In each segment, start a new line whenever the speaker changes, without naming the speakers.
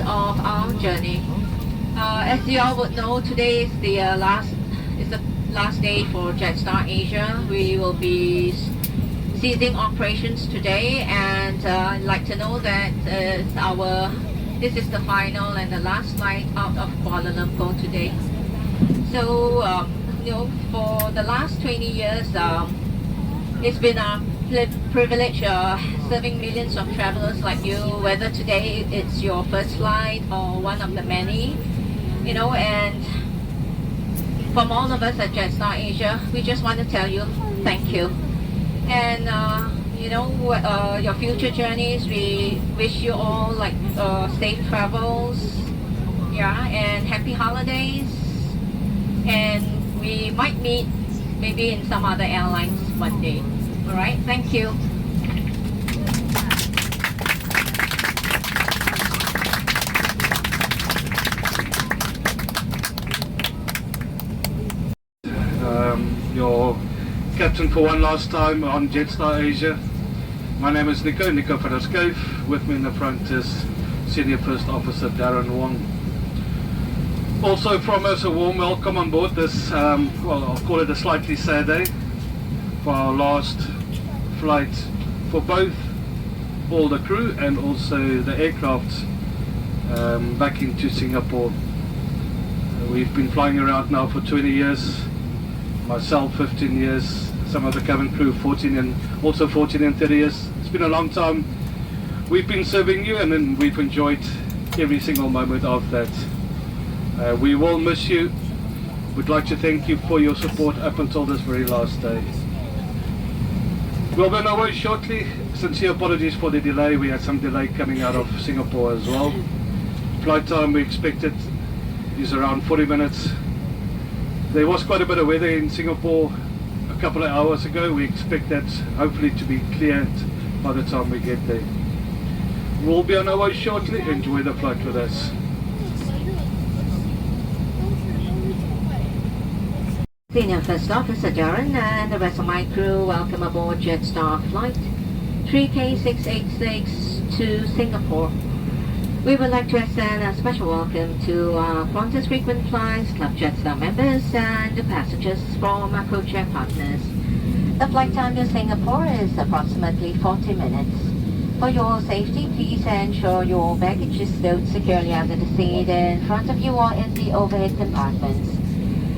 part of our journey. As you all would know, today is the last day for Jetstar Asia. We will be ceasing operations today, and I'd like to know that this is the final and the last flight out of Kuala Lumpur today. So for the last 20 years, it's been a privilege serving millions of travelers like you, whether today it's your first flight or one of the many, and from all of us at Jetstar Asia, we just want to tell you thank you. And your future journeys, we wish you all safe travels, and happy holidays, and we might meet maybe in some other airlines one day. All right, thank you.
Your captain for one last time on Jetstar Asia. My name is Nico van der Schuyf. With me in the front is Senior First Officer Darren Wong. Also from us, a warm welcome on board this, I'll call it a slightly sad day, for our last flight for both all the crew and also the aircraft back into Singapore. We've been flying around now for 20 years, myself 15 years, some of the cabin crew 14 and 30 years. It's been a long time. We've been serving you, and then we've enjoyed every single moment of that. We will miss you. We'd like to thank you for your support up until this very last day. We'll be on our way shortly. Sincere apologies for the delay. We had some delay coming out of Singapore as well. Flight time we expected is around 40 minutes. There was quite a bit of weather in Singapore a couple of hours ago. We expect that hopefully to be cleared by the time we get there. We'll be on our way shortly. Enjoy the flight with us.
Senior First Officer Darren and the rest of my crew, welcome aboard Jetstar Flight 3K686 to Singapore. We would like to extend a special welcome to Qantas Frequent Flyers Club Jetstar members and the passengers from our codeshare partners. The flight time to Singapore is approximately 40 minutes. For your safety, please ensure your baggage is stowed securely under the seat in front of you or in the overhead compartments.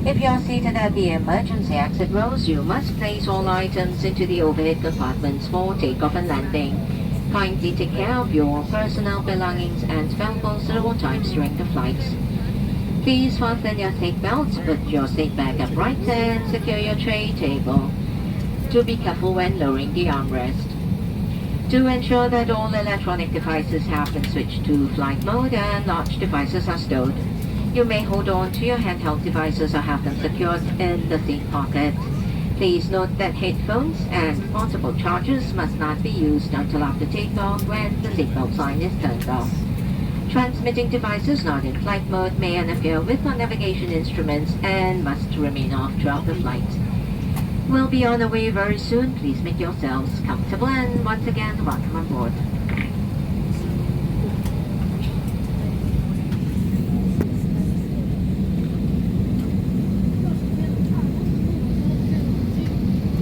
If you are seated at the emergency exit rows, you must place all items into the overhead compartments for takeoff and landing. Kindly take care of your personal belongings and valuables at all times during the flight. Please fasten your seat belts, put your seat back upright and secure your tray table. Do be careful when lowering the armrest. Do ensure that all electronic devices have been switched to flight mode and large devices are stowed. You may hold on to your handheld devices or have them secured in the seat pocket. Please note that headphones and portable chargers must not be used until after takeoff when the seatbelt sign is turned off. Transmitting devices not in flight mode may interfere with our navigation instruments and must remain off throughout the flight. We'll be on our way very soon. Please make yourselves comfortable, and once again, welcome on board.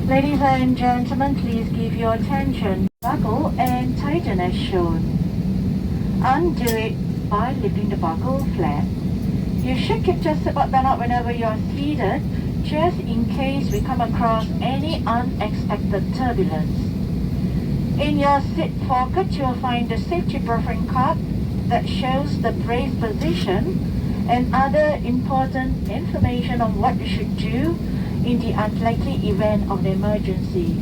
Ladies and gentlemen, please give your attention. Buckle and tighten as shown. Undo it by lifting the buckle flat. You should keep your seatbelt belt up whenever you are seated, just in case we come across any unexpected turbulence. In your seat pocket, you'll find the safety briefing card that shows the brace position and other important information on what you should do in the unlikely event of an emergency.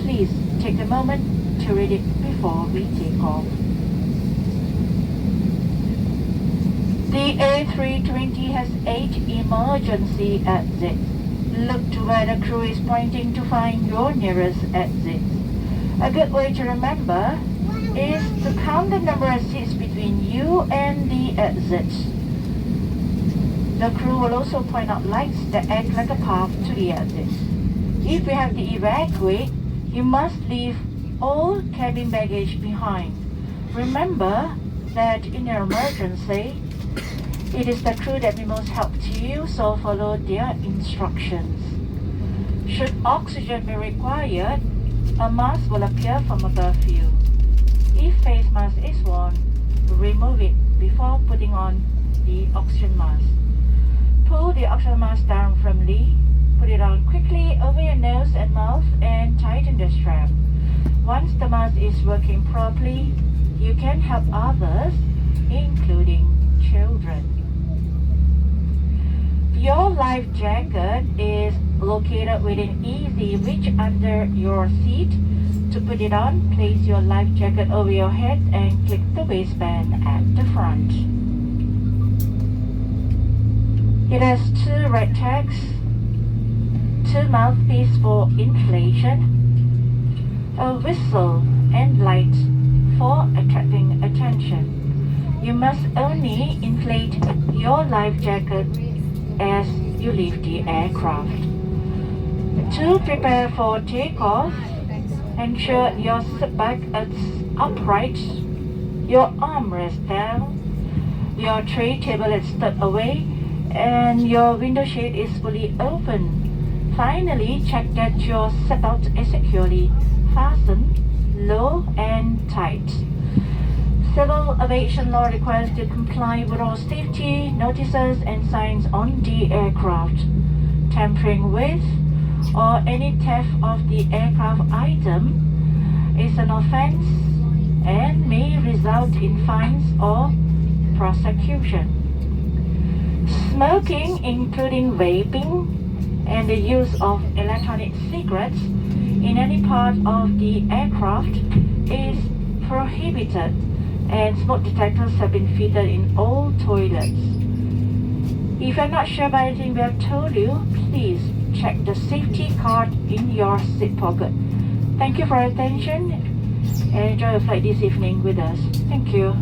Please take a moment to read it before we take off. The A320 has 8 emergency exits. Look to where the crew is pointing to find your nearest exit. A good way to remember is to count the number of seats between you and the exits. The crew will also point out lights that act like a path to the exits. If you have to evacuate, you must leave all cabin baggage behind. Remember, that in an emergency, it is the crew that will most help to you, so follow their instructions. Should oxygen be required, a mask will appear from above you. If face mask is worn, remove it before putting on the oxygen mask. Pull the oxygen mask down firmly, put it on quickly over your nose and mouth and tighten the strap. Once the mask is working properly, you can help others, including children. Your life jacket is located within easy reach under your seat. To put it on, place your life jacket over your head and clip the waistband at the front. It has 2 red tags, 2 mouthpieces for inflation, a whistle and light for attracting attention. You must only inflate your life jacket as you leave the aircraft. To prepare for takeoff, ensure your seatback is upright, your armrest down, your tray table is tucked away, and your window shade is fully open. Finally, check that your seatbelt is securely fastened, low and tight. Civil aviation law requires to comply with all safety notices and signs on the aircraft. Tampering with or any theft of the aircraft item is an offense and may result in fines or prosecution. Smoking, including vaping and the use of electronic cigarettes in any part of the aircraft is prohibited, and smoke detectors have been fitted in all toilets. If you're not sure about anything we have told you, please check the safety card in your seat pocket. Thank you for your attention and enjoy your flight this evening with us. Thank you.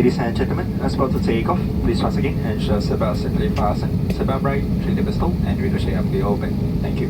Ladies and gentlemen, as about to take off, please once again ensure seatbelt safely fastened, seatbelt right, trim the pistol, and window shade will be open. Thank you.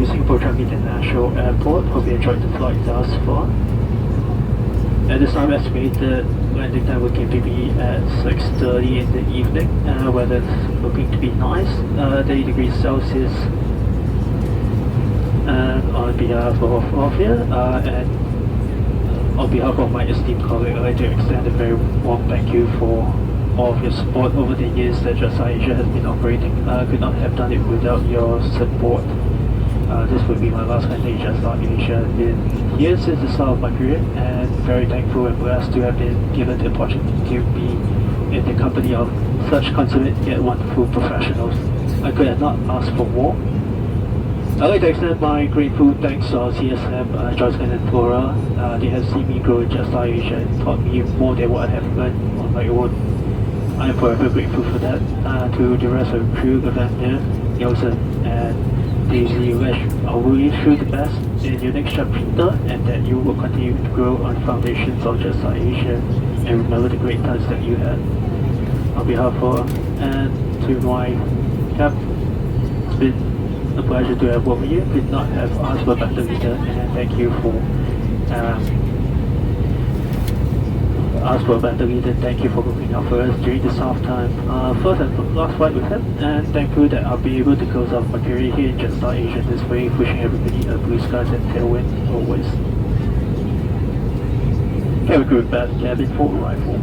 Singapore Changi International Airport. Hope you enjoyed the flight thus far. At this time, estimated landing time will be at 6:30 in the evening. Weather's looking to be nice, 30 degrees Celsius. And on behalf of Orphea and on behalf of my esteemed colleague, I'd like to extend a very warm thank you for all of your support over the years that Jetstar Asia has been operating. Could not have done it without your support. This would be my last country, Jetstar Asia. I've been here since the start of my career and very thankful and blessed to have been given the opportunity to be in the company of such consummate yet wonderful professionals. I could have not asked for more. I'd like to extend my grateful thanks to our CSM, Joyce and Flora. They have seen me grow in Jetstar Asia and taught me more than what I have learned on my own. I am forever grateful for that. To the rest of the crew, Lavender, Nielsen, and Daisy, I wish you the best in your next chapter and that you will continue to grow on foundations of Jetstar Asia and remember the great times that you had. On behalf of and to my cap, it's been a pleasure to have worked with you. Could not have asked for a better leader, and thank you for Thank you for looking out for us during this tough time. First and last flight with him, and thankful that I'll be able to close off my career here in Jetstar Asia this way, wishing everybody a blue skies and tailwind always. Have a good bad cabin for arrival.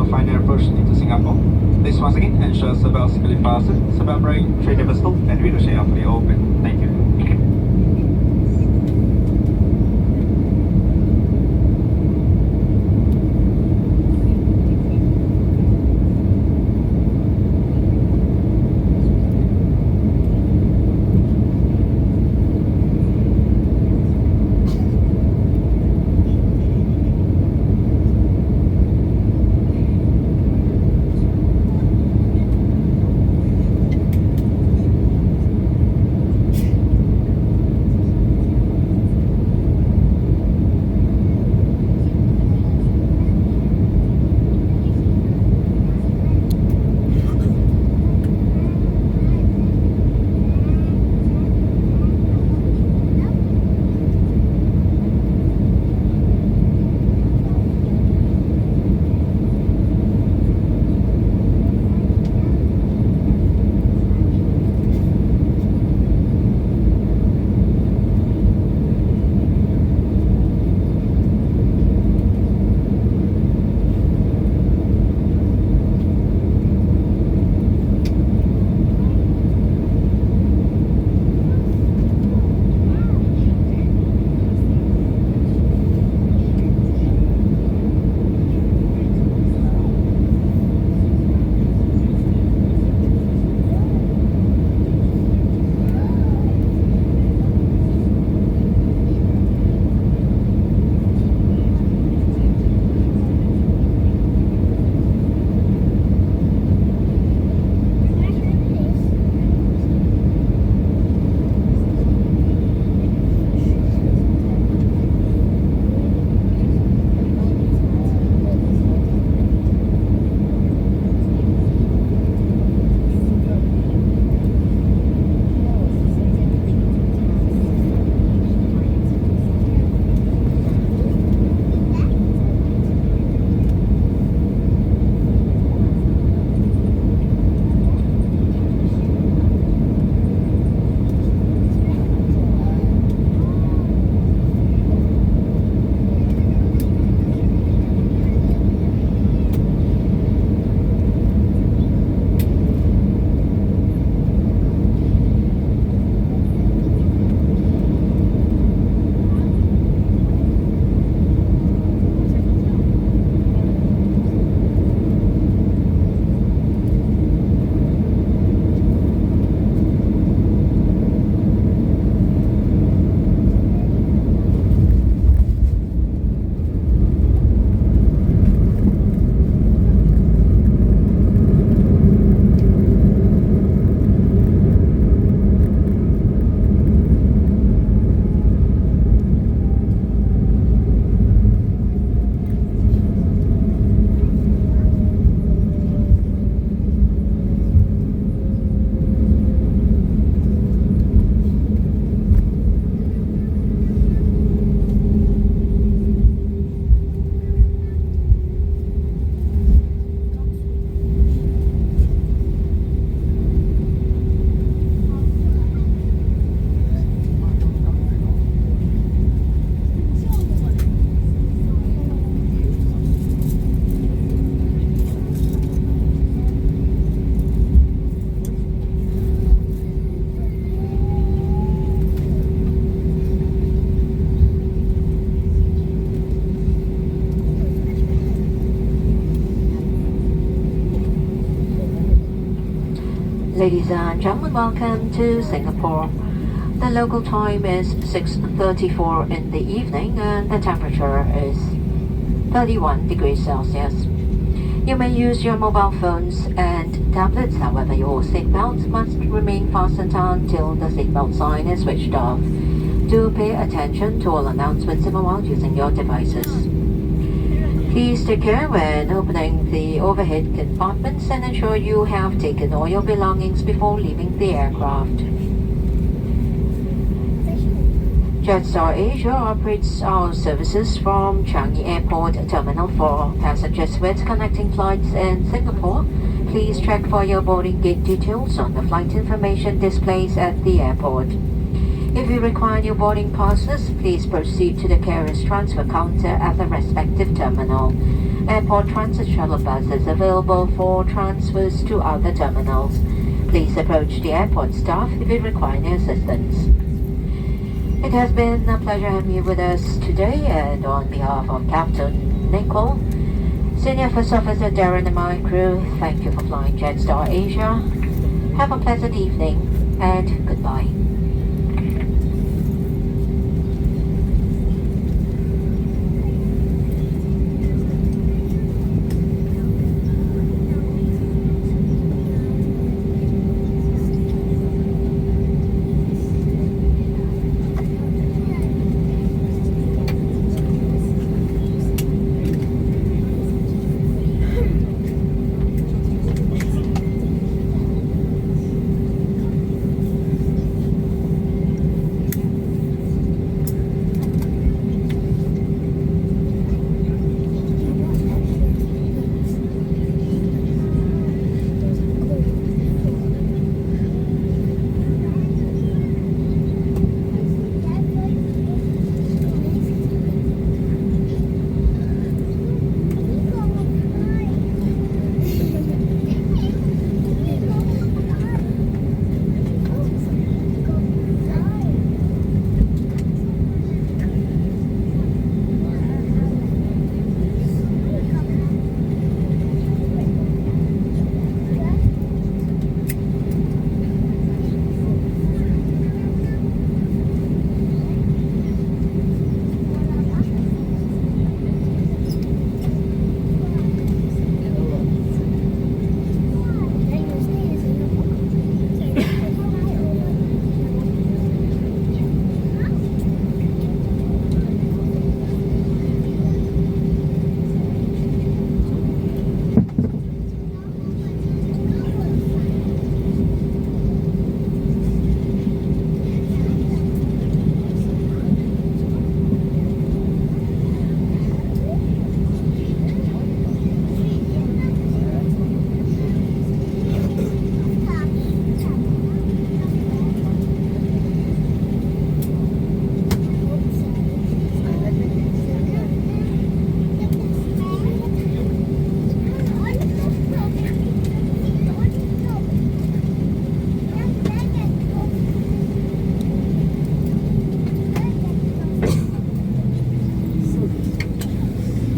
final approach into Singapore. Please once again ensure seatbelt securely fastened, seatbelt brake, tray table stool, and window shade are fully open. Thank you.
Ladies and gentlemen, welcome to Singapore. The local time is 6:34 in the evening and the temperature is 31 degrees Celsius. You may use your mobile phones and tablets, however your seatbelt must remain fastened until the seatbelt sign is switched off. Do pay attention to all announcements even while using your devices. Please take care when opening the overhead compartments and ensure you have taken all your belongings before leaving the aircraft. Jetstar Asia operates our services from Changi Airport Terminal 4. Passengers with connecting flights in Singapore, please check for your boarding gate details on the flight information displays at the airport. If you require new boarding passes, please proceed to the carrier's transfer counter at the respective terminal. airport transit shuttle buses available for transfers to other terminals. Please approach the airport staff if you require any assistance. It has been a pleasure having you with us today, and on behalf of Captain Nicole, Senior First Officer Darren and my crew, thank you for flying Jetstar Asia. Have a pleasant evening and goodbye.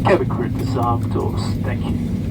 Cabin crew disarm doors, thank you.